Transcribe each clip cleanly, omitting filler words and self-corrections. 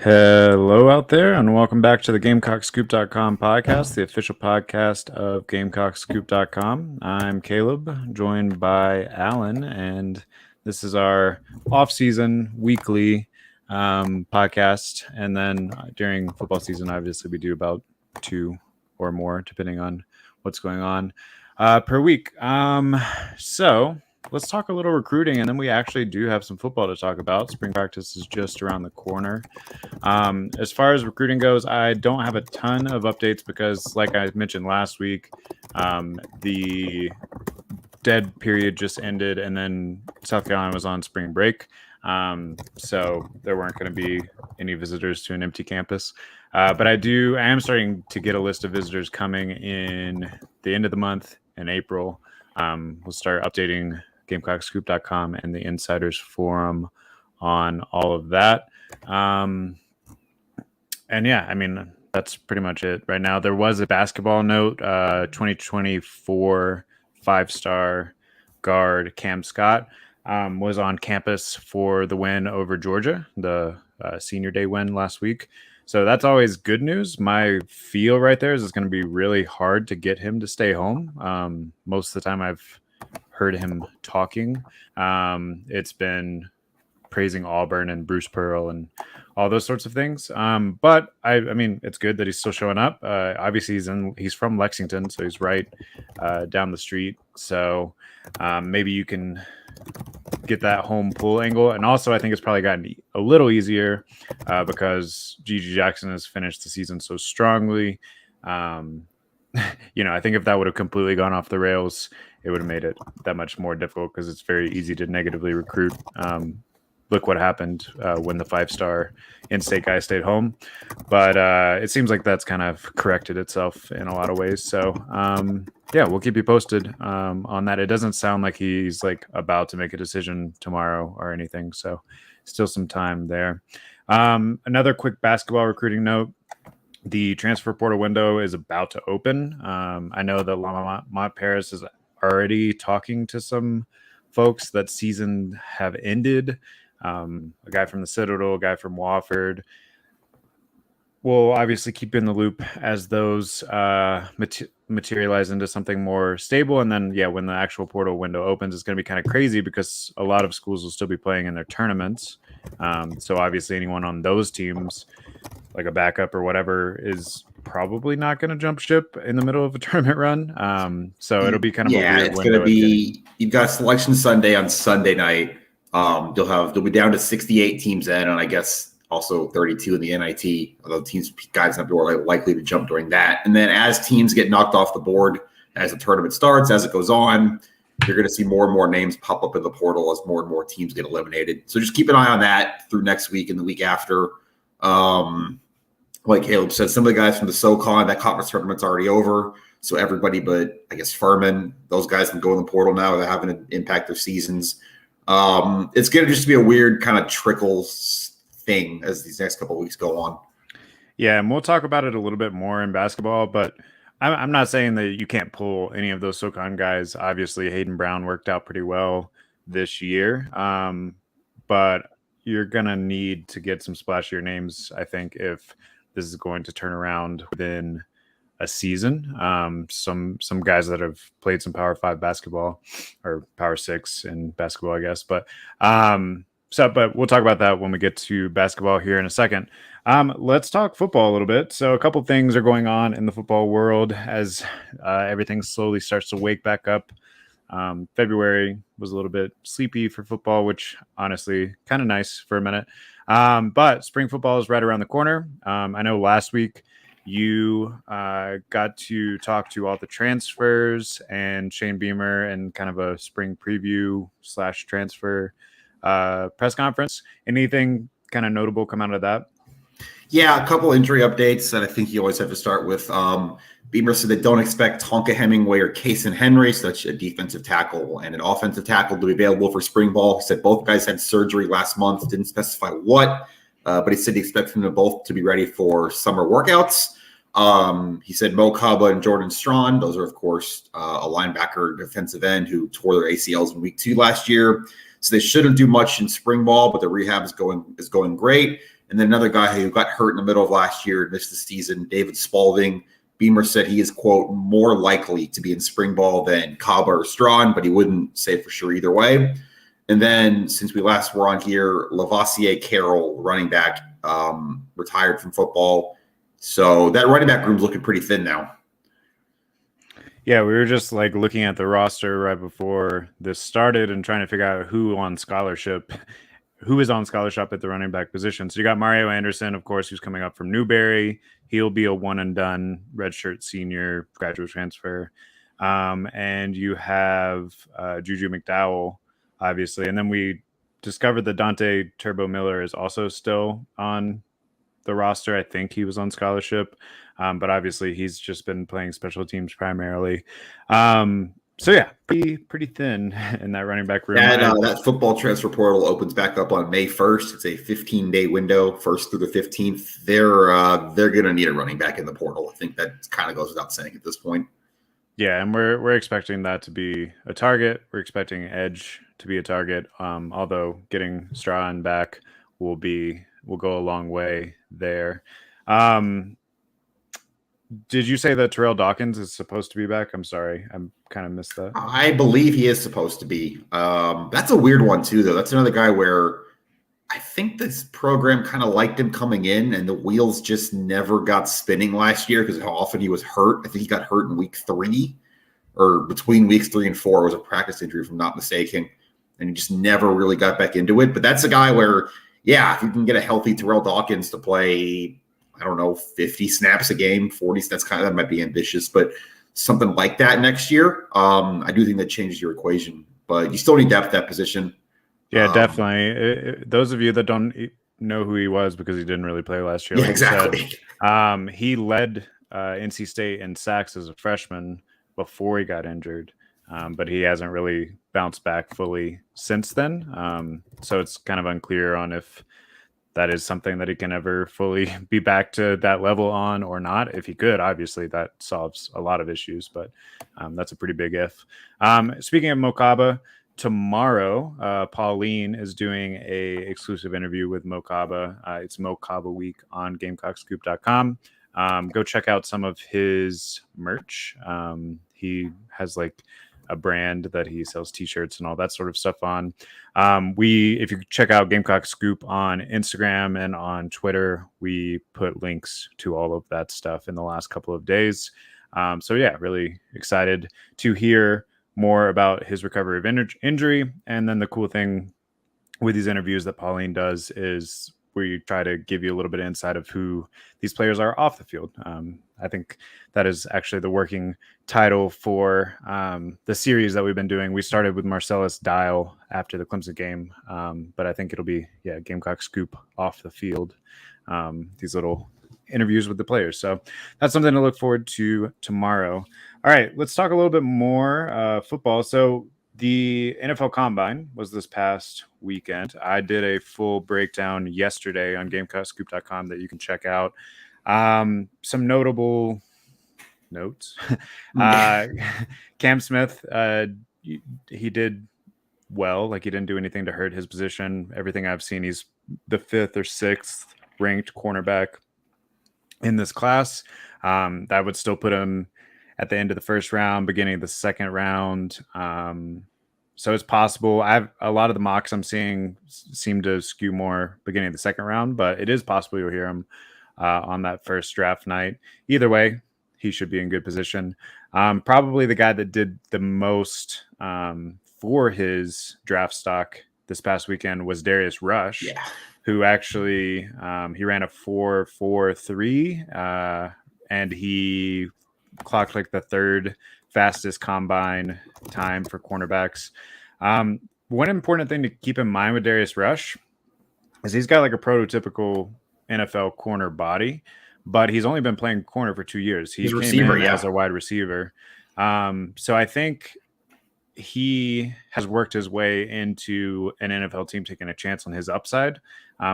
Hello out there, and welcome back to the GamecockScoop.com podcast, the official podcast of GamecockScoop.com. I'm Caleb, joined by Alan, and this is our off-season weekly podcast. And then during football season, obviously, we do about 2 or more, depending on what's going on per week. So let's talk a little recruiting, and then we actually do have some football to talk about. Spring practice is just around the corner. As far as recruiting goes, I don't have a ton of updates because, like I mentioned last week, the dead period just ended, and then South Carolina was on spring break. So there weren't going to be any visitors to an empty campus. But I am starting to get a list of visitors coming in the end of the month in April. We'll start updating GamecockScoop.com and the Insiders Forum on all of that. And yeah, I mean, that's pretty much it right now. There was a basketball note, 2024 5-star guard Cam Scott was on campus for the win over Georgia, the senior day win last week. So that's always good news. My feel right there is it's going to be really hard to get him to stay home. Most of the time I've heard him talking. It's been praising Auburn and Bruce Pearl and all those sorts of things. But I mean, it's good that he's still showing up. Obviously he's from Lexington, so he's right down the street. So maybe you can get that home pull angle. And also I think it's probably gotten a little easier because Gigi Jackson has finished the season so strongly. I think if that would have completely gone off the rails, it would have made it that much more difficult because it's very easy to negatively recruit. Look what happened when the 5-star in-state guy stayed home. But it seems like that's kind of corrected itself in a lot of ways. So, yeah, we'll keep you posted on that. It doesn't sound like he's like about to make a decision tomorrow or anything. So still some time there. Another quick basketball recruiting note. The transfer portal window is about to open. I know that Lamont Paris is already talking to some folks that season have ended. A guy from the Citadel, a guy from Wofford. We'll obviously keep you in the loop as those materialize into something more stable. And then, yeah, when the actual portal window opens, it's going to be kind of crazy because a lot of schools will still be playing in their tournaments. So obviously anyone on those teams, like a backup or whatever, is probably not going to jump ship in the middle of a tournament run. So it'll be kind of a weird it's window. Going to be, you've got Selection Sunday on Sunday night. They'll be down to 68 teams in, and I guess also 32 in the NIT. Although guys are likely to jump during that. And then as teams get knocked off the board, as the tournament starts, as it goes on, you're going to see more and more names pop up in the portal as more and more teams get eliminated. So just keep an eye on that through next week and the week after. Like Caleb said, some of the guys from the SoCon, that conference tournament's already over. So everybody but, I guess, Furman, those guys can go in the portal now. They're having an impact their seasons. It's going to just be a weird kind of trickles thing as these next couple of weeks go on. Yeah, and we'll talk about it a little bit more in basketball, but I'm not saying that you can't pull any of those SoCon guys. Obviously, Hayden Brown worked out pretty well this year, but you're going to need to get some splashier names, I think, if this is going to turn around within a season. Some guys that have played some Power 5 basketball or Power 6 in basketball, I guess. But but we'll talk about that when we get to basketball here in a second. Let's talk football a little bit. So a couple things are going on in the football world as everything slowly starts to wake back up. February was a little bit sleepy for football, which honestly kind of nice for a minute. But spring football is right around the corner. I know last week you got to talk to all the transfers and Shane Beamer and kind of a spring preview / transfer press conference. Anything kind of notable come out of that? Yeah, a couple injury updates that I think you always have to start with. Beamer said they don't expect Tonka Hemingway or Kason Henry, so that's a defensive tackle and an offensive tackle, to be available for spring ball. He said both guys had surgery last month, didn't specify what, but he said he expects them to both to be ready for summer workouts. He said Mo Kaba and Jordan Strawn, those are, of course, a linebacker, defensive end who tore their ACLs in week 2 last year. So they shouldn't do much in spring ball, but the rehab is going great. And then another guy who got hurt in the middle of last year and missed the season, David Spalding. Beamer said he is, quote, more likely to be in spring ball than Kaba or Strawn, but he wouldn't say for sure either way. And then since we last were on here, Lavoisier Carroll, running back, retired from football. So that running back room's looking pretty thin now. Yeah, we were just like looking at the roster right before this started and trying to figure out who is on scholarship at the running back position. So you got Mario Anderson, of course, who's coming up from Newberry. He'll be a one and done redshirt senior graduate transfer. And you have Juju McDowell, obviously. And then we discovered that Dante Turbo Miller is also still on the roster. I think he was on scholarship. But obviously he's just been playing special teams primarily. So yeah, pretty thin in that running back room. That football transfer portal opens back up on May 1st. It's a 15-day window, 1st through the 15th. They're going to need a running back in the portal. I think that kind of goes without saying at this point. Yeah, and we're expecting that to be a target. We're expecting edge to be a target. Although getting Strawn back will go a long way there. Did you say that Terrell Dawkins is supposed to be back? I'm sorry. I kind of missed that. I believe he is supposed to be. That's a weird one, too, though. That's another guy where I think this program kind of liked him coming in, and the wheels just never got spinning last year because of how often he was hurt. I think he got hurt in week 3 or between weeks 3 and 4. It was a practice injury, if I'm not mistaken, and he just never really got back into it. But that's a guy where, yeah, if you can get a healthy Terrell Dawkins to play, I don't know, 50 snaps a game, 40. That might be ambitious, but something like that next year. I do think that changes your equation, but you still need depth at that position. Yeah, definitely. Those of you that don't know who he was because he didn't really play last year, yeah, exactly. He led NC State in sacks as a freshman before he got injured, but he hasn't really bounced back fully since then. So it's kind of unclear on if that is something that he can ever fully be back to that level on or not. If he could, obviously that solves a lot of issues, but that's a pretty big if. Speaking of Mokaba, tomorrow, Pauline is doing a exclusive interview with Mokaba. It's Mokaba Week on GamecockScoop.com. Go check out some of his merch. He has like a brand that he sells t-shirts and all that sort of stuff on. If you check out Gamecock Scoop on Instagram and on Twitter, we put links to all of that stuff in the last couple of days. So yeah, really excited to hear more about his recovery of injury. And then the cool thing with these interviews that Pauline does is we try to give you a little bit of insight of who these players are off the field. I think that is actually the working title for the series that we've been doing. We started with Marcellus Dial after the Clemson game, but I think it'll be, Gamecock Scoop off the field, these little interviews with the players. So that's something to look forward to tomorrow. All right, let's talk a little bit more football. So the NFL Combine was this past weekend. I did a full breakdown yesterday on GamecockScoop.com that you can check out. Some notable notes. Cam Smith, he did well. Like, he didn't do anything to hurt his position. Everything I've seen, he's the 5th or 6th ranked cornerback in this class. That would still put him at the end of the first round, beginning of the second round. So it's possible. A lot of the mocks I'm seeing seem to skew more beginning of the second round, but it is possible you'll hear him on that first draft night. Either way, he should be in good position. Probably the guy that did the most for his draft stock this past weekend was Darius Rush, who actually he ran a 4.43 and he clocked like the 3rd fastest combine time for cornerbacks. One important thing to keep in mind with Darius Rush is he's got like a prototypical NFL corner body, but he's only been playing corner for 2 years. He came in as a wide receiver. So I think he has worked his way into an NFL team taking a chance on his upside,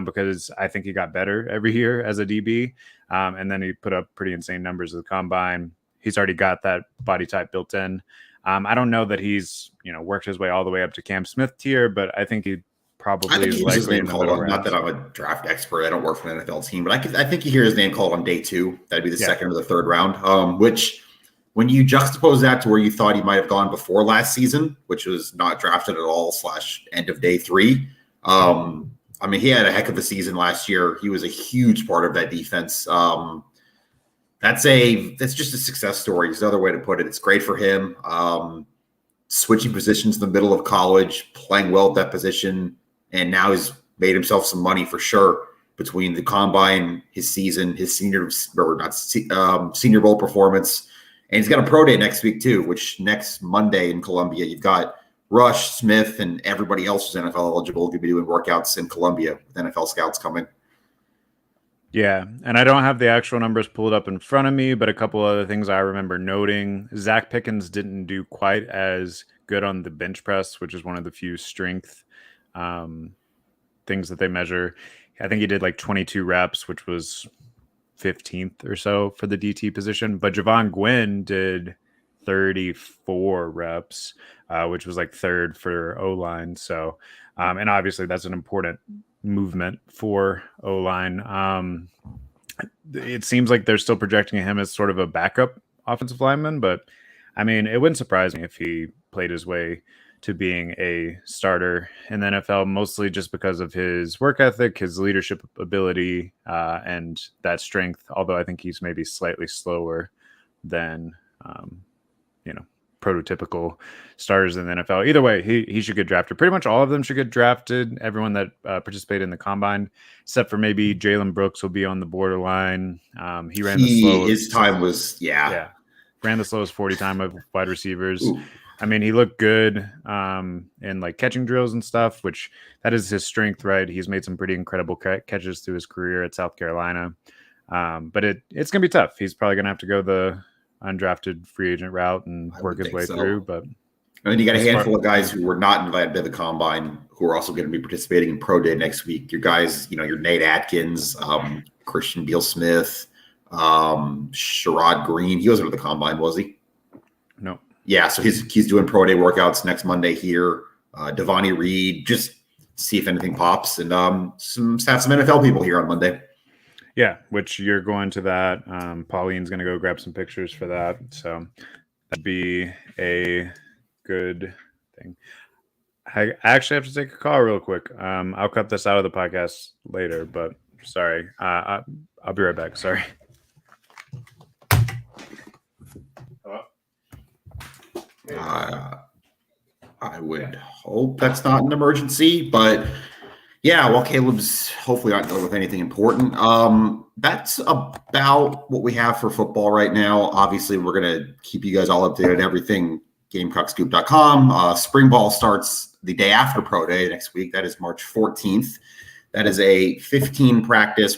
because I think he got better every year as a DB. And then he put up pretty insane numbers at the combine. He's already got that body type built in. I don't know that he's, worked his way all the way up to Cam Smith tier, but I think he probably I think he hears his likely name in the called middle on. Not rounds. that I'm a draft expert. I don't work for an NFL team, but I think you hear his name called on day 2. That'd be the Yeah. second or the third round. Which, when you juxtapose that to where you thought he might have gone before last season, which was not drafted at all / end of day 3. I mean, he had a heck of a season last year. He was a huge part of that defense. That's just a success story. Is another way to put it. It's great for him. Switching positions in the middle of college, playing well at that position, and now he's made himself some money for sure between the combine, his season, his senior bowl performance, and he's got a pro day next week too. Which next Monday in Columbia, you've got Rush, Smith, and everybody else who's NFL eligible to be doing workouts in Columbia with NFL scouts coming. Yeah, and I don't have the actual numbers pulled up in front of me, but a couple other things I remember noting. Zach Pickens didn't do quite as good on the bench press, which is one of the few strength things that they measure. I think he did like 22 reps, which was 15th or so for the DT position. But Javon Gwynn did 34 reps, which was like third for O-line. So, and obviously that's an important movement for O-line. It seems like they're still projecting him as sort of a backup offensive lineman, but I mean, it wouldn't surprise me if he played his way to being a starter in the NFL, mostly just because of his work ethic, his leadership ability, and that strength. Although I think he's maybe slightly slower than, prototypical starters in the NFL. Either way, he should get drafted. Pretty much all of them should get drafted. Everyone that participated in the combine, except for maybe Jalen Brooks, will be on the borderline. He ran the slowest. His time was ran the slowest 40 time of wide receivers. Ooh. I mean, he looked good in like catching drills and stuff, which that is his strength, right? He's made some pretty incredible catches through his career at South Carolina. But it's going to be tough. He's probably going to have to go the undrafted free agent route and work his way through. But and then you got a handful of guys who were not invited to the combine who are also going to be participating in pro day next week. Your guys, your Nate Atkins, Christian Beal-Smith, Sherrod Green. He wasn't at the combine, was he? No. Yeah, so he's doing pro day workouts next Monday here. Devontae Reed, just see if anything pops, and have some NFL people here on Monday. Yeah, which you're going to that. Pauline's going to go grab some pictures for that. So that'd be a good thing. I actually have to take a call real quick. I'll cut this out of the podcast later, but sorry. I'll be right back. Sorry. I would hope that's not an emergency, but yeah, well, Caleb's hopefully not dealing with anything important. That's about what we have for football right now. Obviously, we're going to keep you guys all updated on everything. GamecockScoop.com. Spring ball starts the day after Pro Day next week. That is March 14th. That is a 14 practices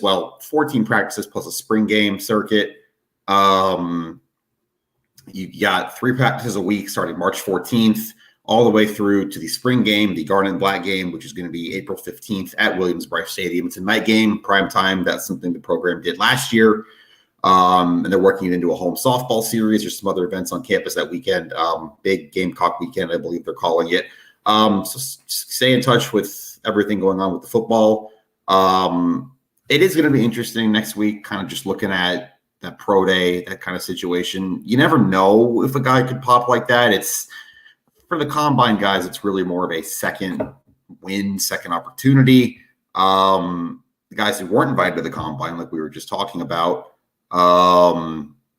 plus a spring game circuit. You got 3 practices a week starting March 14th. All the way through to the spring game, the Garnet and Black game, which is going to be April 15th at Williams-Brice Stadium. It's a night game, prime time. That's something the program did last year. And they're working it into a home softball series. There's some other events on campus that weekend. Big Gamecock weekend, I believe they're calling it. So stay in touch with everything going on with the football. It is going to be interesting next week, kind of just looking at that pro day, that kind of situation. You never know if a guy could pop like that. It's for the combine guys, it's really more of a second win, second opportunity. The guys who weren't invited to the combine, like we were just talking about,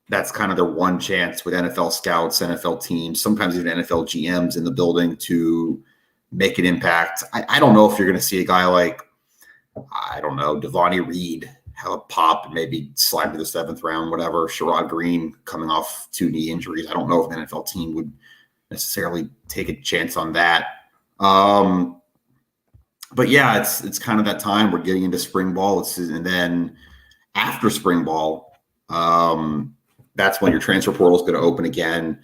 that's kind of their one chance with NFL scouts, NFL teams, sometimes even NFL GMs in the building to make an impact. I don't know if you're going to see a guy like, Devontae Reed have a pop and maybe slide to the 7th round, whatever. Sherrod Green coming off 2 knee injuries. I don't know if an NFL team would necessarily take a chance on that. But yeah, it's kind of that time we're getting into spring ball. And then after spring ball, that's when your transfer portal is going to open again.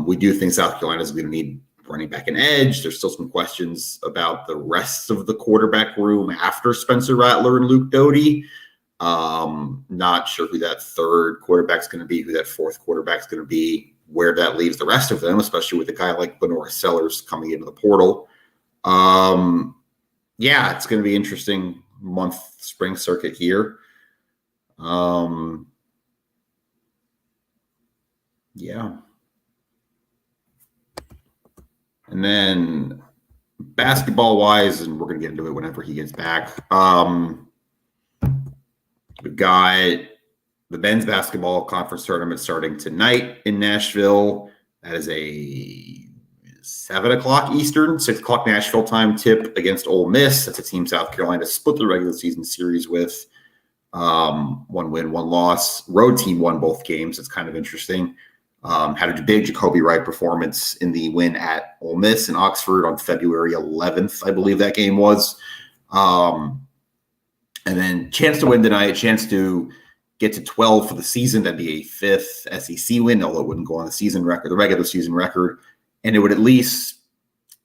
We do think South Carolina is going to need running back and edge. There's still some questions about the rest of the quarterback room after Spencer Rattler and Luke Doty. Not sure who that 3rd quarterback's going to be, who that 4th quarterback's going to be, where that leaves the rest of them, especially with a guy like Benoit Sellers coming into the portal. Yeah, it's going to be interesting month spring circuit here. Yeah. And then basketball wise, and we're going to get into it whenever he gets back. We've got the men's basketball conference tournament starting tonight in Nashville. That is a 7 o'clock Eastern, 6 o'clock Nashville time tip against Ole Miss. That's a team South Carolina split the regular season series with. One win, one loss. Road team won both games. It's kind of interesting. Had a big Jacoby Wright performance in the win at Ole Miss in Oxford on February 11th, I believe that game was. And then chance to win tonight, chance to get to 12 for the season. That'd be a fifth SEC win, although it wouldn't go on the season record, the regular season record. And it would at least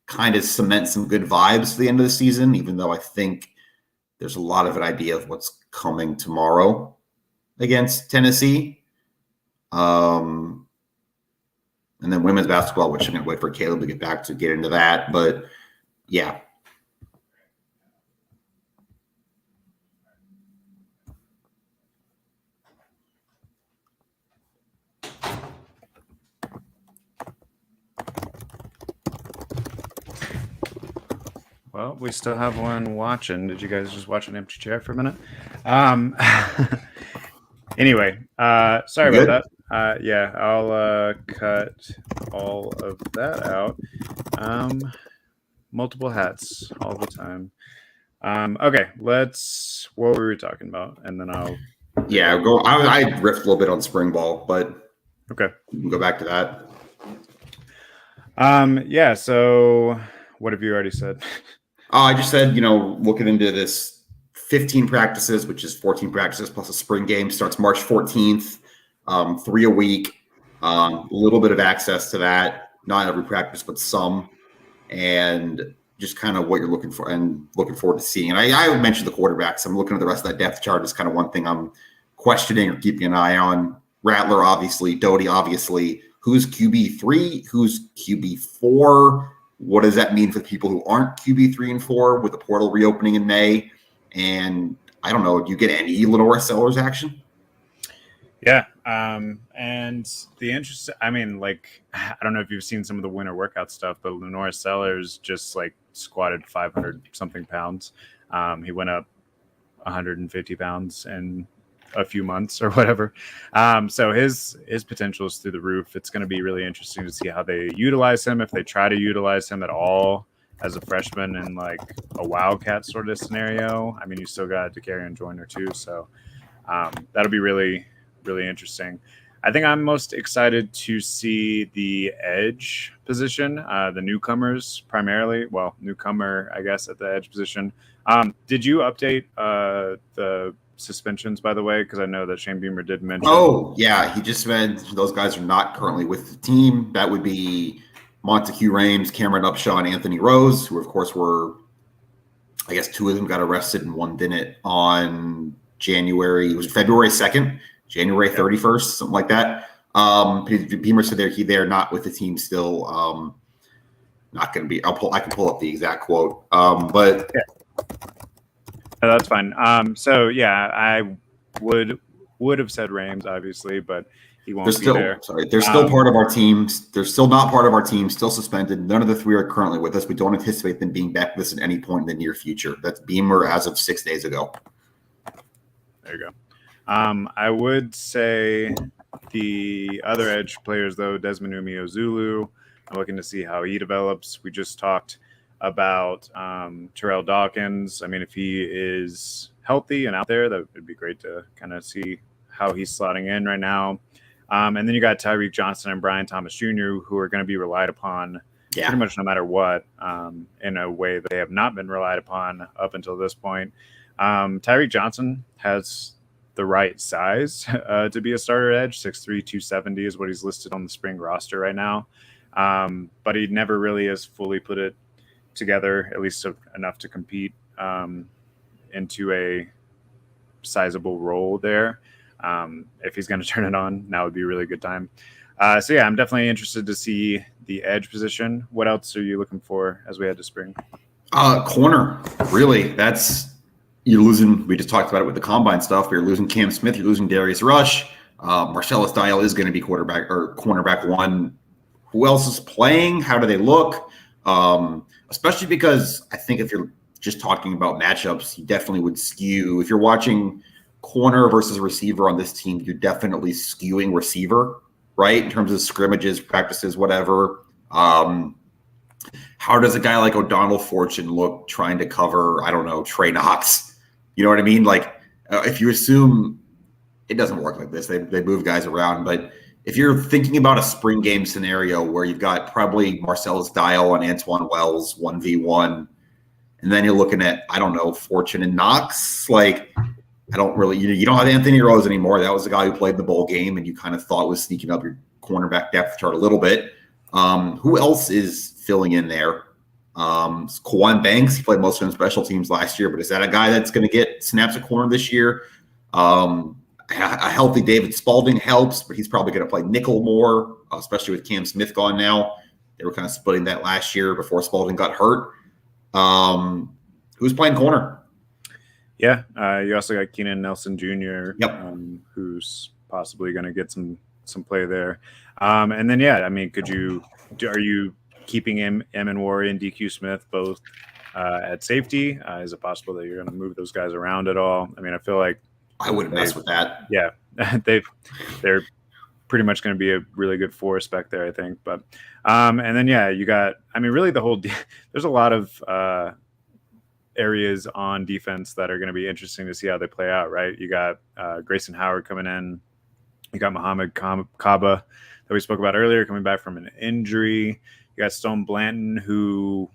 kind of cement some good vibes for the end of the season, even though I think there's a lot of an idea of what's coming tomorrow against Tennessee. And then women's basketball, which I'm going to wait for Caleb to get back to get into that. But yeah. Well, we still have one watching. Did you guys just watch an empty chair for a minute? Anyway, sorry about that. Yeah, I'll cut all of that out. Multiple hats all the time. Okay, what were we talking about? And then I'll... Yeah, I riffed a little bit on spring ball, but okay, you can go back to that. Yeah, so what have you already said? I just said, looking into this 15 practices, which is 14 practices plus a spring game, starts March 14th, 3 a week, a little bit of access to that, not every practice, but some, and just kind of what you're looking for and looking forward to seeing. And I mentioned the quarterbacks. I'm looking at the rest of that depth chart is kind of one thing I'm questioning or keeping an eye on. Rattler, obviously, Doty, obviously. Who's QB3? Who's QB4? What does that mean for the people who aren't QB3 and 4 with the portal reopening in May? And I don't know, do you get any Lenore Sellers action? Yeah. And the interest, I don't know if you've seen some of the winter workout stuff, but Lenore Sellers just squatted 500 something pounds. He went up 150 pounds in a few months or whatever. So his potential is through the roof. It's going to be really interesting to see how they utilize him, if they try to utilize him at all as a freshman in a wildcat sort of scenario. I mean, you still got DeCarrion Joyner too, so that'll be really, really interesting. I think I'm most excited to see the edge position, the newcomers primarily. Well, newcomer, I guess, at the edge position. Did you update the suspensions, by the way? Because I know that Shane Beamer did mention. Oh, yeah. He just said those guys are not currently with the team. That would be Montague Rames, Cameron Upshaw, and Anthony Rose, who, of course, were, I guess, 2 of them got arrested and 1 didn't on February 2nd, January 31st, something like that. Beamer said they're not with the team still. Not going to be. I can pull up the exact quote. But yeah. No, that's fine. So yeah, I would have said Rams, obviously, but he won't be there. Sorry, they're still part of our team. They're still not part of our team. Still suspended. None of the 3 are currently with us. We don't anticipate them being back with us at any point in the near future. That's Beamer as of 6 days ago. There you go. I would say the other edge players, though, Desmond Umeozulu, I'm looking to see how he develops. We just talked about Terrell Dawkins. I mean, if he is healthy and out there, that would be great to kind of see how he's slotting in right now. And then you got Tyreek Johnson and Brian Thomas Jr., who are going to be relied upon pretty much no matter what, in a way that they have not been relied upon up until this point. Tyreek Johnson has the right size to be a starter edge. 6'3", 270 is what he's listed on the spring roster right now. But he never really has fully put it together, at least enough to compete into a sizable role there. If he's going to turn it on, now would be a really good time. So yeah, I'm definitely interested to see the edge position. What else are you looking for as we head to spring? Corner, really. You're losing. We just talked about it with the combine stuff. You're losing Cam Smith. You're losing Darius Rush. Marcellus Dial is going to be quarterback or cornerback one. Who else is playing? How do they look? Especially because I think if you're just talking about matchups, you definitely would skew. If you're watching corner versus receiver on this team, you're definitely skewing receiver, right? In terms of scrimmages, practices, whatever. How does a guy like O'Donnell Fortune look trying to cover, I don't know, Trey Knox? You know what I mean? Like, if you assume it doesn't work like this, they move guys around. But if you're thinking about a spring game scenario where you've got probably Marcellus Dial and Antoine Wells 1v1, and then you're looking at, I don't know, Fortune and Knox, like, I don't really, you don't have Anthony Rose anymore. That was the guy who played the bowl game and you kind of thought was sneaking up your cornerback depth chart a little bit. Who else is filling in there? Kawhi Banks, he played most of them special teams last year, but is that a guy that's going to get snaps at corner this year? A healthy David Spalding helps, but he's probably going to play nickel more, especially with Cam Smith gone now. They were kind of splitting that last year before Spalding got hurt. Who's playing corner? Yeah, you also got Keenan Nelson Jr., Yep. Who's possibly going to get some play there. And then, yeah, I mean, are you keeping Emin Wari and DQ Smith both at safety? Is it possible that you're going to move those guys around at all? I mean, I feel like I wouldn't mess with that. Yeah, they're pretty much going to be a really good force back there, I think. But and then, yeah, you got, I mean, really the whole there's a lot of areas on defense that are going to be interesting to see how they play out, right? You got Grayson Howard coming in. You got Muhammad Kaba that we spoke about earlier coming back from an injury. You got Stone Blanton, who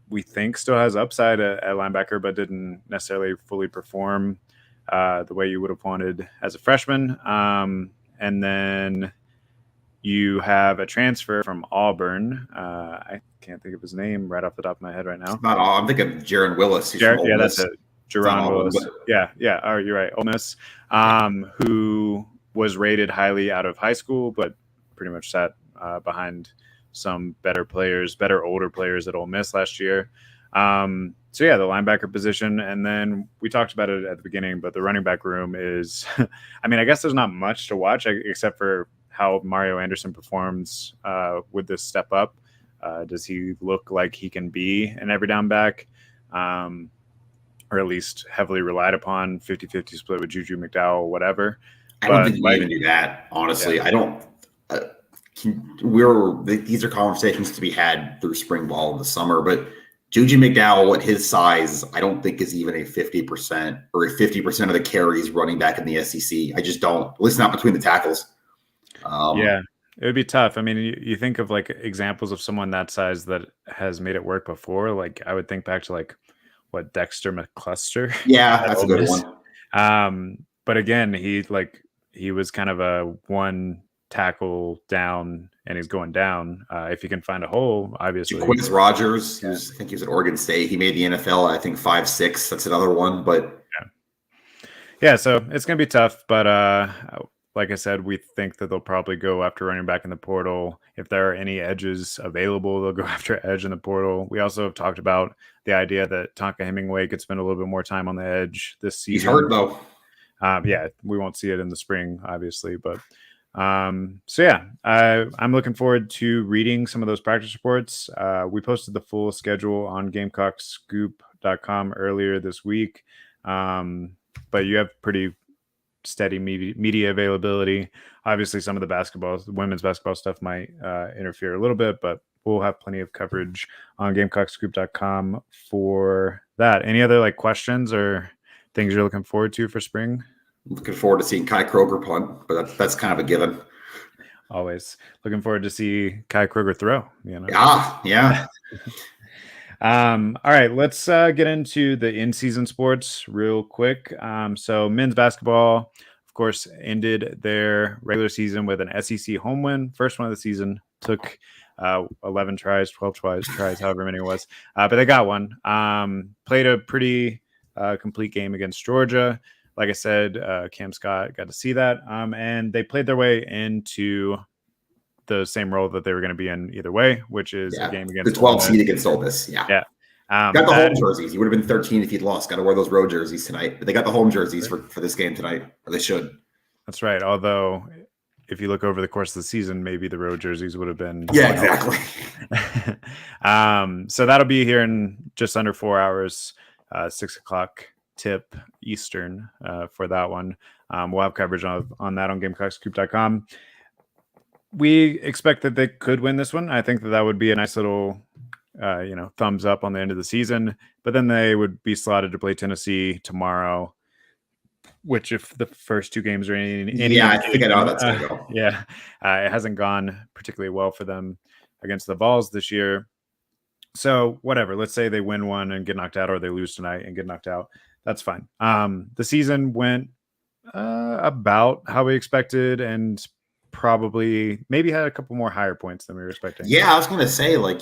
we think still has upside at linebacker, but didn't necessarily fully perform the way you would have wanted as a freshman. And then you have a transfer from Auburn. I can't think of his name right off the top of my head right now. Not all. I'm thinking of Jaron Willis. Yeah, that's it. Jaron Willis. Yeah. Oh, you're right. Ole Miss, who was rated highly out of high school, but pretty much sat behind some better older players at Ole Miss last year. So yeah, the linebacker position, and then we talked about it at the beginning, but the running back room is, I mean, I guess there's not much to watch except for how Mario Anderson performs with this step up. Does he look like he can be an every down back, or at least heavily relied upon, 50-50 split with Juju McDowell, whatever? I don't think you can even do that, honestly. Yeah. I don't. These are conversations to be had through spring ball in the summer, but Juju McDowell at his size, I don't think is even a 50% or a 50% of the carries running back in the SEC. I just don't. At least not between the tackles. Yeah, it would be tough. I mean, you think of like examples of someone that size that has made it work before. Like I would think back to like Dexter McCluster. Yeah, that's a good one. But again, he was kind of a one tackle down and he's going down. If you can find a hole, obviously. Quince Rogers, I think he was at Oregon State. He made the NFL, I think 5'6". That's another one, but yeah. So it's gonna be tough. But like I said, we think that they'll probably go after running back in the portal. If there are any edges available, they'll go after edge in the portal. We also have talked about the idea that Tonka Hemingway could spend a little bit more time on the edge this season. He's hurt though. Yeah, we won't see it in the spring, obviously, but. So yeah, I'm looking forward to reading some of those practice reports. We posted the full schedule on GamecockScoop.com earlier this week. But you have pretty steady media availability. Obviously, some of the women's basketball stuff might interfere a little bit, but we'll have plenty of coverage on GamecockScoop.com for that. Any other questions or things you're looking forward to for spring? Looking forward to seeing Kai Kroger punt, but that's kind of a given. Always looking forward to see Kai Kroger throw. Yeah. All right, let's get into the in-season sports real quick. So men's basketball, of course, ended their regular season with an SEC home win. First one of the season. Took 11 tries, 12 tries, however many it was. But they got one. Played a pretty complete game against Georgia. Like I said, Cam Scott got to see that. And they played their way into the same role that they were going to be in either way, which is a game against the 12 seed against Ole Miss. Yeah. Got the That home jerseys. You would have been 13 if you'd lost. Got to wear those road jerseys tonight. But they got the home jerseys for this game tonight, or they should. that's right. Although, if you look over the course of the season, maybe the road jerseys would have been. Yeah, exactly. So that'll be here in just under 4 hours, 6 o'clock tip Eastern for that one. We'll have coverage on that on GamecocksCoop.com. We expect that they could win this one. I think that would be a nice little, thumbs up on the end of the season. But then they would be slotted to play Tennessee tomorrow, which if the first two games are any I think I know how that's going to go. Yeah, it hasn't gone particularly well for them against the Vols this year. So whatever, let's say they win one and get knocked out, or they lose tonight and get knocked out. That's fine. The season went about how we expected, and probably maybe had a couple more higher points than we were expecting. Yeah, I was going to say, like,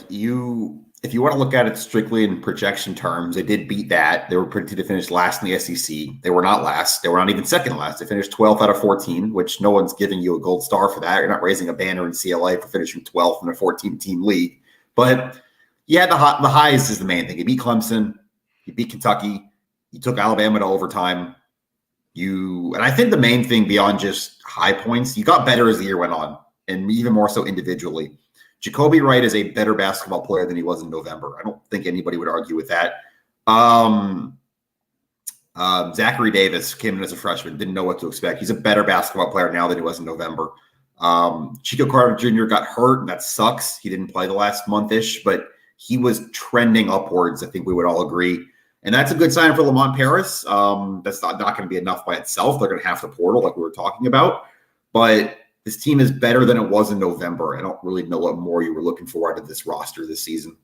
if you want to look at it strictly in projection terms, they did beat that. They were predicted to finish last in the SEC. They were not last. They were not even second last. They finished 12th out of 14, which no one's giving you a gold star for that. You're not raising a banner in CLA for finishing 12th in a 14-team league. But yeah, the highs is the main thing. You beat Clemson. You beat Kentucky. You took Alabama to overtime. And I think the main thing beyond just high points, you got better as the year went on, and even more so individually. Jacoby Wright is a better basketball player than he was in November. I don't think anybody would argue with that. Zachary Davis came in as a freshman, didn't know what to expect. He's a better basketball player now than he was in November. Chico Carter Jr. got hurt, and that sucks. He didn't play the last month-ish, but he was trending upwards. I think we would all agree. And that's a good sign for Lamont Paris. That's not going to be enough by itself. They're going to have the portal like we were talking about. But this team is better than it was in November. I don't really know what more you were looking for out of this roster this season.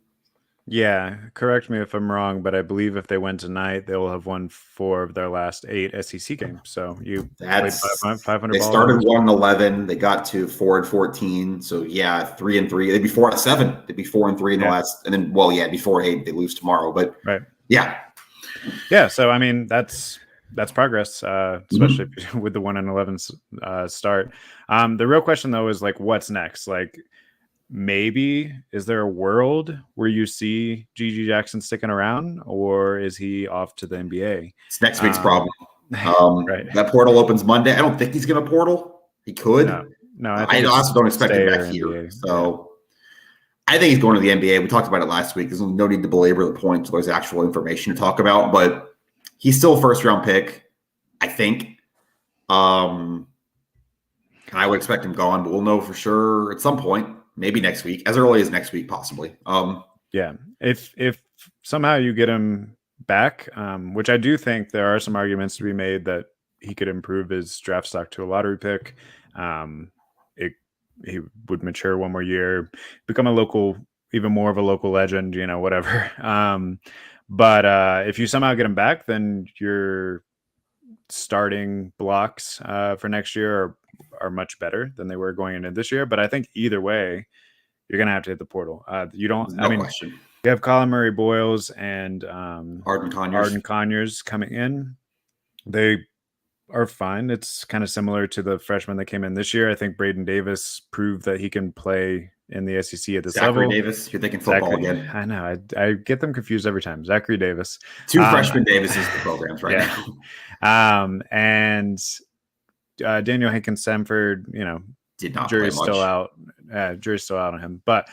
Yeah, correct me if I'm wrong, but I believe if they win tonight, they will have won 4 of their last 8 SEC games. So that's played 500. They started 1-11. They got to 4-14. So yeah, 3-3. They'd be 4-7. They'd be 4-3 in the last, and then before 8, they lose tomorrow. But right, yeah. So I mean, that's progress, especially with the 1-11 start. The real question though is like, what's next? Like, maybe is there a world where you see GG Jackson sticking around, or is he off to the NBA? It's next week's problem. Right. That portal opens Monday. I don't think he's going to portal. He could. No, I also don't expect him back here. NBA. So I think he's going to the NBA. We talked about it last week. There's no need to belabor the point. So there's actual information to talk about, but he's still a first-round pick, I think. I would expect him gone, but we'll know for sure at some point. Maybe next week, as early as next week, possibly. Yeah, if somehow you get him back, which I do think there are some arguments to be made that he could improve his draft stock to a lottery pick. He would mature one more year, become even more of a local legend, whatever. But if you somehow get him back, then your starting blocks for next year are much better than they were going into this year. But I think either way, you're going to have to hit the portal. You don't, question. You have Colin Murray Boyles and Arden Conyers coming in. They are fine. It's kind of similar to the freshmen that came in this year. I think Braden Davis proved that he can play in the SEC at this level. Davis, you're thinking football again. I know. I get them confused every time. Zachary Davis. 2 freshman Davises the programs right now. And Daniel Hankins Samford, did not jury's play still out. Jury's still out on him. But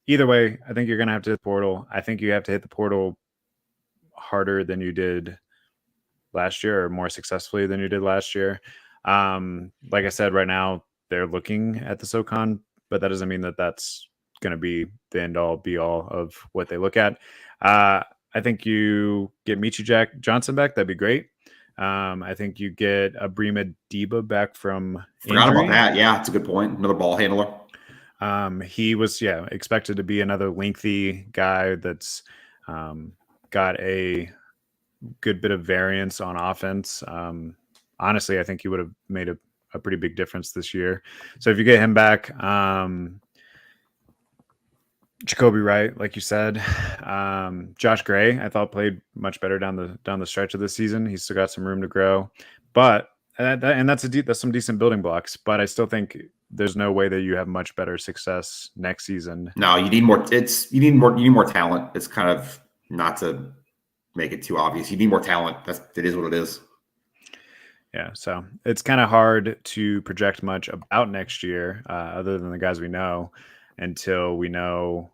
either way, I think you're going to have to hit the portal. I think you have to hit the portal harder than you did last year, or more successfully than you did last year. Like I said, right now they're looking at the SoCon, but that doesn't mean that that's going to be the end all be all of what they look at. I think you get Michi Johnson back. That'd be great. I think you get Abrima Deba back from Forgot about that. Yeah, it's a good point. Another ball handler. He was expected to be another lengthy guy that's got a good bit of variance on offense. Honestly, I think he would have made a pretty big difference this year. So if you get him back, Jacoby Wright, like you said, Josh Gray, I thought played much better down the stretch of the season. He's still got some room to grow, but and that's some decent building blocks. But I still think there's no way that you have much better success next season. No, you need more. You need more talent. It's kind of not to make it too obvious. You need more talent. It is what it is. Yeah, so it's kind of hard to project much about next year, other than the guys we know, until we know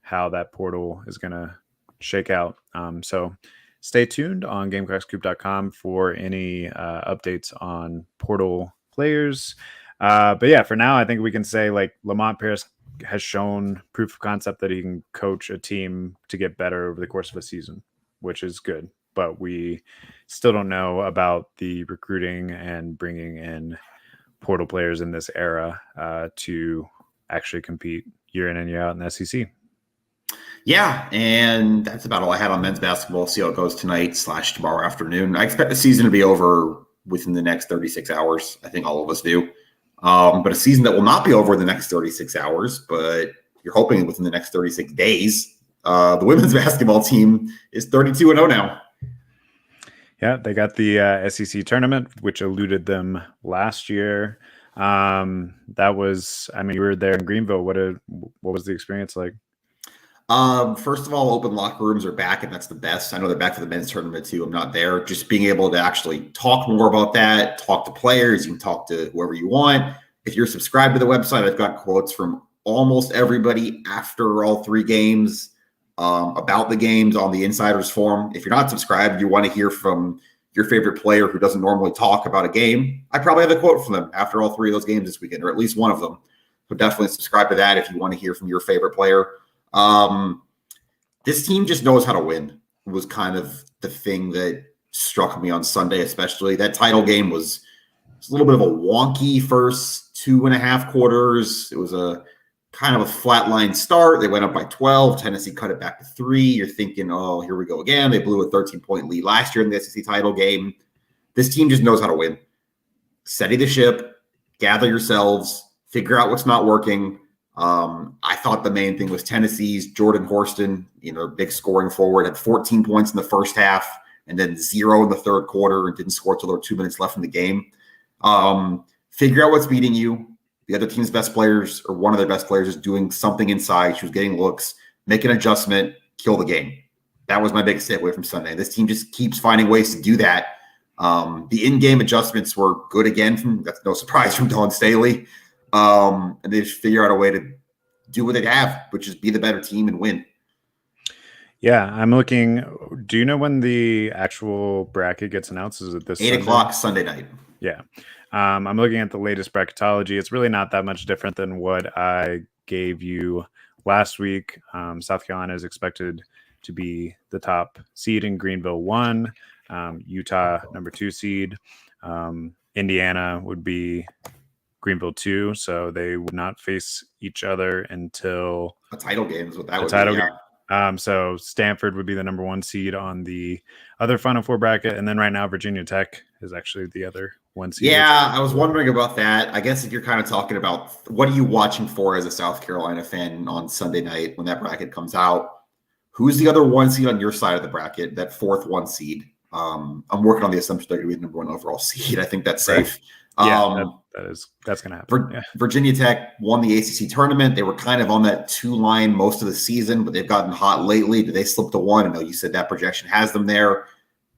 how that portal is going to shake out. So stay tuned on GamecocksCoop.com for any updates on portal players. But yeah, for now, I think we can say like Lamont Paris has shown proof of concept that he can coach a team to get better over the course of a season, which is good. But we still don't know about the recruiting and bringing in portal players in this era to actually compete year in and year out in the SEC. Yeah, and that's about all I had on men's basketball. See how it goes tonight / tomorrow afternoon. I expect the season to be over within the next 36 hours. I think all of us do. But a season that will not be over in the next 36 hours, but you're hoping within the next 36 days. The women's basketball team is 32-0 now. Yeah, they got the SEC tournament, which eluded them last year. That was, I mean, you were there in Greenville. What was the experience like? First of all, open locker rooms are back, and that's the best. I know they're back for the men's tournament too. I'm not there. Just being able to actually talk more about that, talk to players, you can talk to whoever you want. If you're subscribed to the website, I've got quotes from almost everybody after all 3 games. About the games on the Insiders Forum. If you're not subscribed, you want to hear from your favorite player who doesn't normally talk about a game, I probably have a quote from them after all 3 of those games this weekend, or at least one of them. So definitely subscribe to that if you want to hear from your favorite player. This team just knows how to win. It was kind of the thing that struck me on Sunday, especially. That title game was a little bit of a wonky first 2.5 quarters. It was a kind of a flatline start. They went up by 12. Tennessee cut it back to 3. You're thinking, oh, here we go again. They blew a 13-point lead last year in the SEC title game. This team just knows how to win. Steady the ship, gather yourselves, figure out what's not working. I thought the main thing was Tennessee's Jordan Horston, big scoring forward, had 14 points in the first half and then 0 in the third quarter and didn't score until there were 2 minutes left in the game. Figure out what's beating you. The other team's best players, or one of their best players, is doing something inside. She was getting looks, make an adjustment, kill the game. That was my biggest takeaway from Sunday. This team just keeps finding ways to do that. The in-game adjustments were good again. That's no surprise from Dawn Staley. And they just figure out a way to do what they have, which is be the better team and win. Yeah, I'm looking. Do you know when the actual bracket gets announced? Is it this 8 o'clock Sunday night? Yeah. I'm looking at the latest bracketology. It's really not that much different than what I gave you last week. South Carolina is expected to be the top seed in Greenville 1. Utah, number 2 seed. Indiana would be Greenville 2, so they would not face each other until a title game is what that would be. Yeah. So Stanford would be the number 1 seed on the other Final Four bracket, and then right now Virginia Tech is actually the other 1 seed. Yeah, I was wondering about that. I guess if you're kind of talking about what are you watching for as a South Carolina fan on Sunday night when that bracket comes out, who's the other 1 seed on your side of the bracket, that 4th 1 seed? I'm working on the assumption they're going to be the number 1 overall seed. I think that's safe. Yeah, that's going to happen. Virginia Tech won the ACC tournament. They were kind of on that 2 line most of the season, but they've gotten hot lately. Did they slip to 1? I know you said that projection has them there.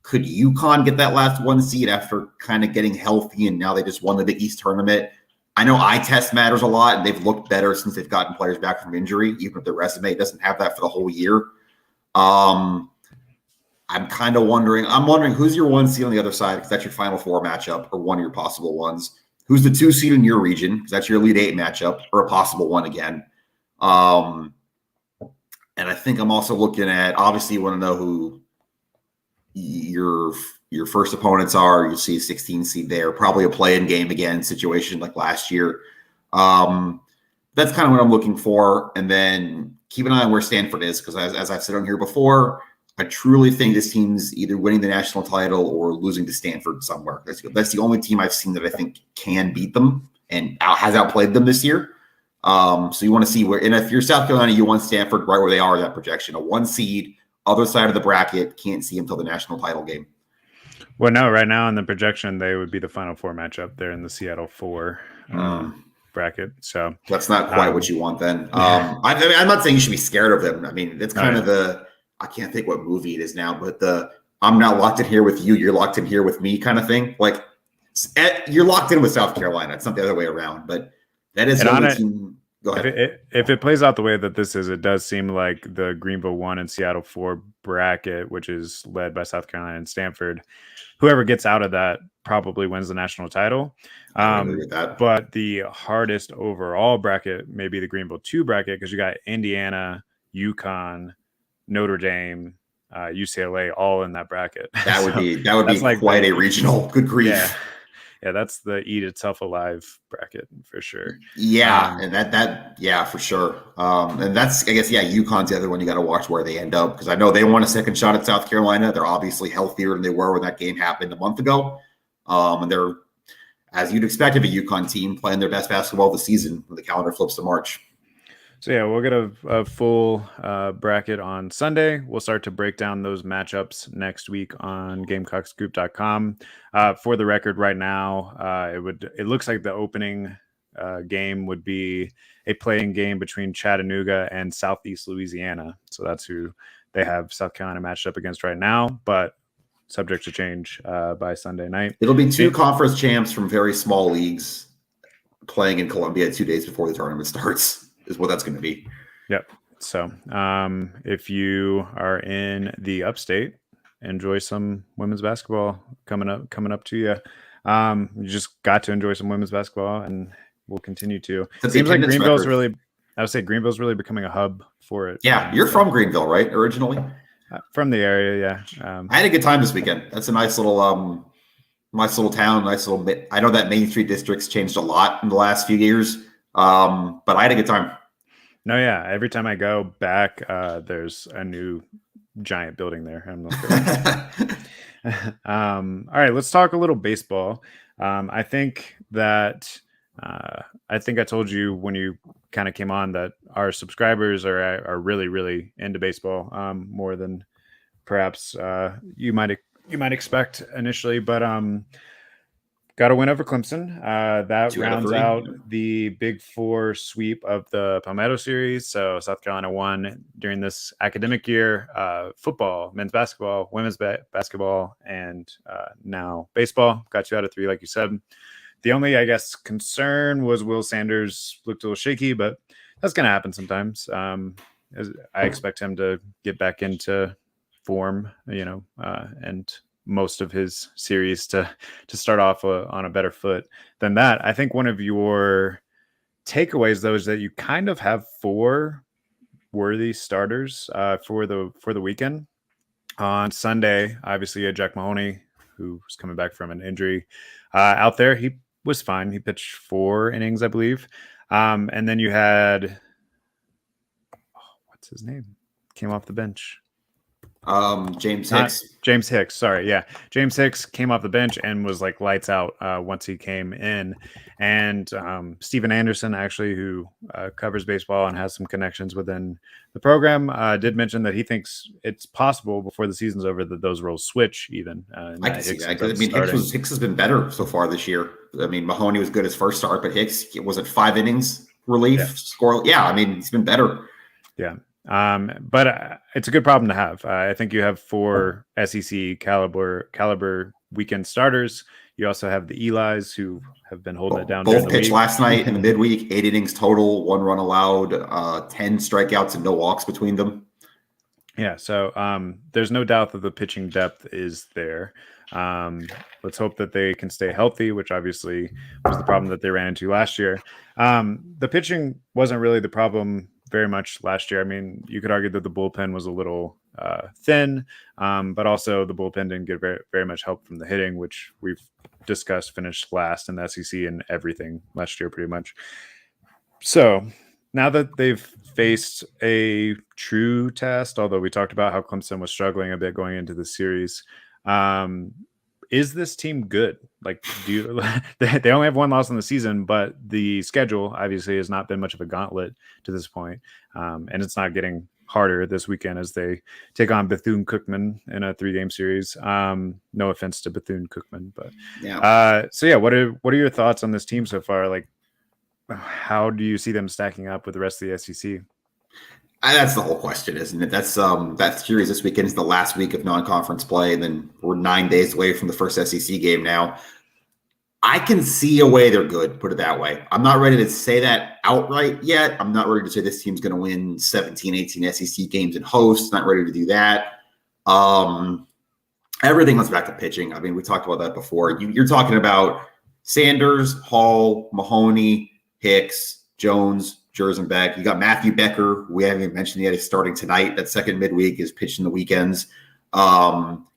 Could UConn get that last 1 seed after kind of getting healthy and now they just won the Big East tournament? I know eye test matters a lot, and they've looked better since they've gotten players back from injury, even if their resume doesn't have that for the whole year. I'm kind of wondering. I'm wondering who's your 1 seed on the other side, because that's your Final Four matchup or one of your possible ones. Who's the 2 seed in your region, because that's your Elite 8 matchup or a possible one again. And I think I'm also looking at, obviously you want to know who your first opponents are. You'll see a 16 seed there, probably a play-in game again situation like last year. That's kind of what I'm looking for. And then keep an eye on where Stanford is, because as I've said on here before, I truly think this team's either winning the national title or losing to Stanford somewhere. That's the only team I've seen that I think can beat them and has outplayed them this year. So you want to see where, and if you're South Carolina, you want Stanford right where they are in that projection, a 1 seed, other side of the bracket, can't see until the national title game. Well, no, right now in the projection, they would be the Final Four matchup. They're in the Seattle 4 bracket. So That's not quite what um, you want then. I mean, I'm not saying you should be scared of them. I mean, it's oh kind yeah, of I can't think what movie it is now, but I'm not locked in here with you, you're locked in here with me kind of thing. Like, you're locked in with South Carolina. It's not the other way around, but that is and the on only it, team. Go ahead. if it plays out the way that this is, it does seem like the Greenville 1 and Seattle 4 bracket, which is led by South Carolina and Stanford, whoever gets out of that probably wins the national title. I would agree with that. But the hardest overall bracket may be the Greenville 2 bracket because you got Indiana, UConn, Notre Dame, UCLA all in that bracket. That would So be that's like quite a regional. Good yeah, grief. yeah, that's the eat itself alive bracket for sure. Yeah, and yeah, for sure. And that's, I guess, yeah, UConn's the other one you got to watch where they end up, because I know they want a second shot at South Carolina. They're obviously healthier than they were when that game happened a month ago. And they're, as you'd expect of a UConn team, playing their best basketball this season when the calendar flips to March. So yeah, we'll get a full bracket on Sunday. We'll start to break down those matchups next week on GamecocksGroup.com. For the record, right now, it looks like the opening game would be a playing game between Chattanooga and Southeast Louisiana. So that's who they have South Carolina matched up against right now, but subject to change by Sunday night. It'll be two conference champs from very small leagues playing in Columbia 2 days before the tournament starts. Is what that's going to be. Yep. So if you are in the upstate, enjoy some women's basketball coming up to you. You just got to enjoy some women's basketball, and we'll continue to. It seems like Greenville's really, I would say Greenville's really becoming a hub for it. Yeah, you're from Greenville, right? Originally, from the area, yeah. I had a good time this weekend. That's a nice little town, nice little bit. I know that Main Street district's changed a lot in the last few years, but I had a good time. No, yeah. Every time I go back, there's a new giant building there. All right, let's talk a little baseball. I think that I told you when you kind of came on that our subscribers are really, really into baseball, more than perhaps you might expect initially, but got a win over Clemson. That rounds out the Big Four sweep of the Palmetto series. So South Carolina won during this academic year: football, men's basketball, women's basketball, and now baseball. Got 2 out of 3, like you said. The only, I guess, concern was Will Sanders looked a little shaky, but that's going to happen sometimes. I expect him to get back into form, and most of his series to start off on a better foot than that. I think one of your takeaways, though, is that you kind of have 4 worthy starters for the weekend. On Sunday, obviously, you had Jack Mahoney, who was coming back from an injury. Out there, he was fine. He pitched 4 innings, I believe. And then you had, what's his name? Came off the bench. James Hicks. James Hicks, sorry. Yeah. James Hicks came off the bench and was like lights out once he came in. And Steven Anderson, actually, who covers baseball and has some connections within the program, did mention that he thinks it's possible before the season's over that those roles switch even. I can see that. I mean, Hicks has been better so far this year. I mean, Mahoney was good his first start, but Hicks, was it 5 innings relief score? Yeah, I mean, he's been better. Yeah. But it's a good problem to have. I think you have 4 SEC caliber weekend starters. You also have the Eli's who have been holding it down. Both pitched last night in the midweek, 8 innings total, 1 run allowed, 10 strikeouts and no walks between them. Yeah, so there's no doubt that the pitching depth is there. Let's hope that they can stay healthy, which obviously was the problem that they ran into last year. The pitching wasn't really the problem very much last year. I mean, you could argue that the bullpen was a little thin, but also the bullpen didn't get very, very much help from the hitting, which we've discussed, finished last in the SEC and everything last year pretty much. So now that they've faced a true test, although we talked about how Clemson was struggling a bit going into the series, is this team good? Like, they only have 1 loss in the season, but the schedule obviously has not been much of a gauntlet to this point, and it's not getting harder this weekend as they take on Bethune-Cookman in a 3-game series. No offense to Bethune-Cookman, but so yeah, what are your thoughts on this team so far? Like, how do you see them stacking up with the rest of the SEC? That's the whole question, isn't it? That's that series this weekend is the last week of non-conference play, and then we're 9 days away from the first SEC game now. I can see a way they're good, put it that way. I'm not ready to say that outright yet. I'm not ready to say this team's going to win 17, 18 SEC games and host. Not ready to do that. Everything comes back to pitching. I mean, we talked about that before. You're talking about Sanders, Hall, Mahoney, Hicks, Jones, Jersenbeck. You got Matthew Becker. We haven't even mentioned yet. He's starting tonight. That second midweek is pitching the weekends.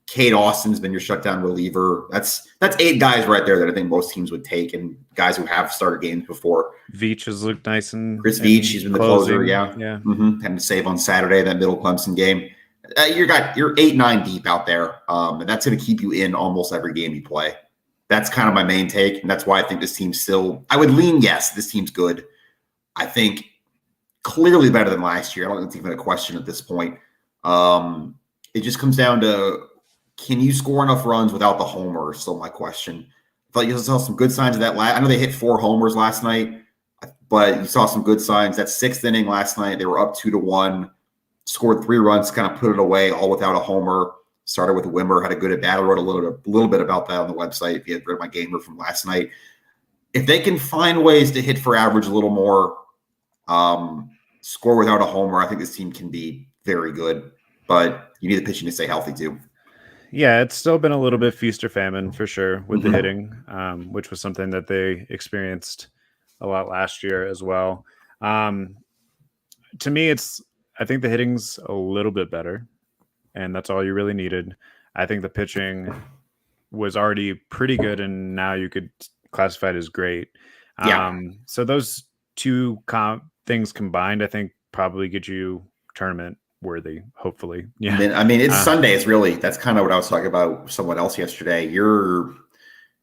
Cade Austin's been your shutdown reliever. That's 8 guys right there that I think most teams would take, and guys who have started games before. Veach has looked nice, and Chris Veach, he's been the closer. Yeah. Mm-hmm. Having to save on Saturday, that middle Clemson game. You're 8-9 deep out there, and that's going to keep you in almost every game you play. That's kind of my main take, and that's why I think this team's still. I would lean yes, this team's good. I think clearly better than last year. I don't think it's even a question at this point. It just comes down to, can you score enough runs without the homer? Is still my question. I thought you saw some good signs of that. I know they hit 4 homers last night, but you saw some good signs. That 6th inning last night, they were up 2-1, scored 3 runs, kind of put it away, all without a homer. Started with Wimmer, had a good at bat. I wrote a little bit about that on the website if you had read my gamer from last night. If they can find ways to hit for average a little more, score without a homer, I think this team can be very good. But you need the pitching to stay healthy too. Yeah, it's still been a little bit feast or famine for sure with the hitting, which was something that they experienced a lot last year as well. To me, I think the hitting's a little bit better, and that's all you really needed. I think the pitching was already pretty good, and now you could classify it as great. So those two things combined, I think, probably get you tournament worthy, hopefully. Yeah. I mean, it's Sundays, really. That's kind of what I was talking about with someone else yesterday. You're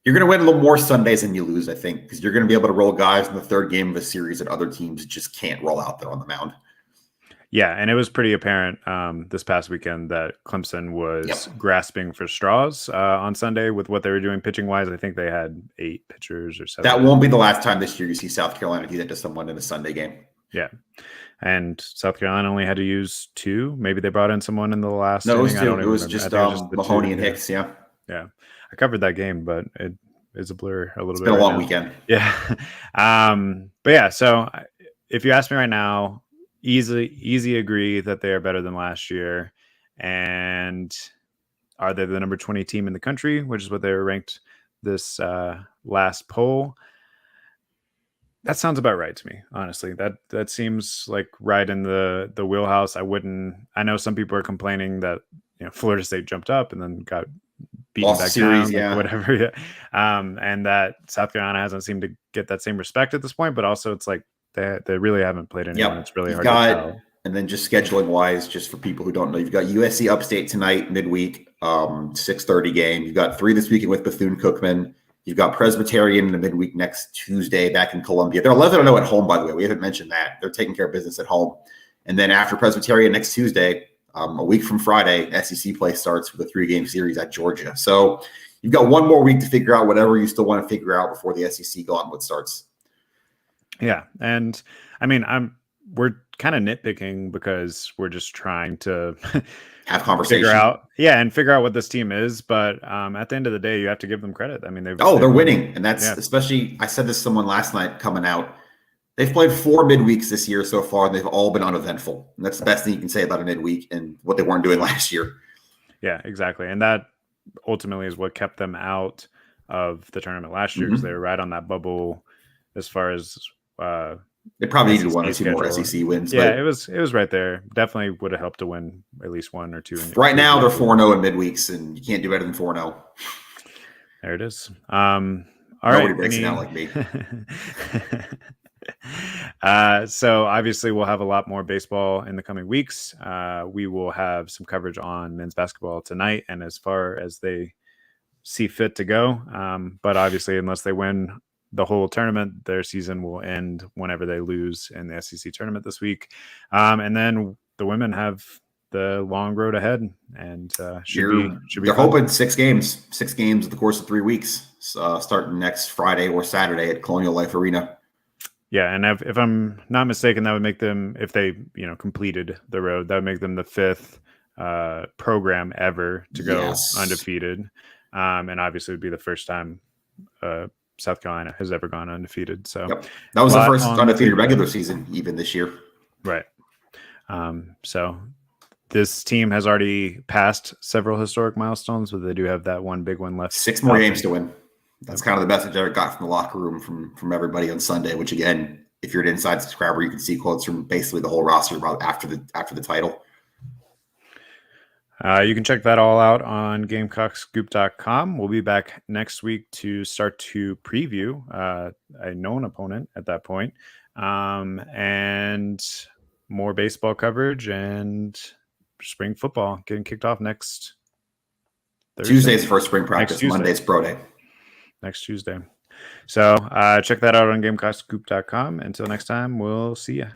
going to win a little more Sundays than you lose, I think, because you're going to be able to roll guys in the 3rd game of a series that other teams just can't roll out there on the mound. Yeah, and it was pretty apparent this past weekend that Clemson was grasping for straws on Sunday with what they were doing pitching-wise. I think they had 8 pitchers or 7. That won't be the last time this year you see South Carolina do that to someone in a Sunday game. Yeah. And South Carolina only had to use 2. Maybe they brought in someone in the last. No, it was 2. It was just Mahoney and Hicks. Yeah. I covered that game, but it is a blur a little bit. It's been a long weekend. Yeah. But yeah, so if you ask me right now, easy agree that they are better than last year. And are they the number 20 team in the country, which is what they were ranked this last poll? That sounds about right to me, honestly. That seems like right in the wheelhouse. I know some people are complaining that Florida State jumped up and then got beaten back down, whatever. Yeah. And that South Carolina hasn't seemed to get that same respect at this point, but also it's like they really haven't played anyone. It's really hard to tell. And then just scheduling wise, just for people who don't know, you've got USC Upstate tonight, midweek, 6:30 game. You've got 3 this weekend with Bethune-Cookman. You've got Presbyterian in the midweek next Tuesday back in Columbia. They're 11-0 at home, by the way. We haven't mentioned that. They're taking care of business at home. And then after Presbyterian next Tuesday, a week from Friday, SEC play starts with a 3-game series at Georgia. So you've got one more week to figure out whatever you still want to figure out before the SEC gauntlet starts. Yeah. And I mean, we're kind of nitpicking because we're just trying to have conversation, figure out what this team is. But at the end of the day, you have to give them credit. I mean, they're winning, and that's especially. I said this to someone last night coming out. They've played 4 midweeks this year so far, and they've all been uneventful. And that's the best thing you can say about a midweek and what they weren't doing last year. Yeah, exactly, and that ultimately is what kept them out of the tournament last year because they were right on that bubble as far as. They probably needed 1 or 2 more SEC wins. Yeah, it was right there. Definitely would have helped to win at least 1 or 2. Right now, they're 4-0 in midweeks, and you can't do better than 4-0. There it is. Nobody breaks it out like me. So obviously, we'll have a lot more baseball in the coming weeks. We will have some coverage on men's basketball tonight, and as far as they see fit to go. But obviously, unless they win the whole tournament, their season will end whenever they lose in the SEC tournament this week. And then the women have the long road ahead, and should be they're fun. hoping 6 games in the course of 3 weeks, starting next Friday or Saturday at Colonial Life Arena. Yeah, and if I'm not mistaken, that would make them, if they completed the road, that would make them the 5th program ever to go undefeated, and obviously it would be the first time South Carolina has ever gone undefeated. So that was the first undefeated regular season even this year. Right. So this team has already passed several historic milestones, but they do have that one big one left. 6 more games to win. That's kind of the message I got from the locker room from everybody on Sunday, which again, if you're an inside subscriber, you can see quotes from basically the whole roster about after the title. You can check that all out on GamecockScoop.com. We'll be back next week to start to preview a known opponent at that point, and more baseball coverage and spring football getting kicked off next Thursday. Tuesday's first spring practice. Monday's pro day. Next Tuesday. So check that out on GamecockScoop.com. Until next time, we'll see you.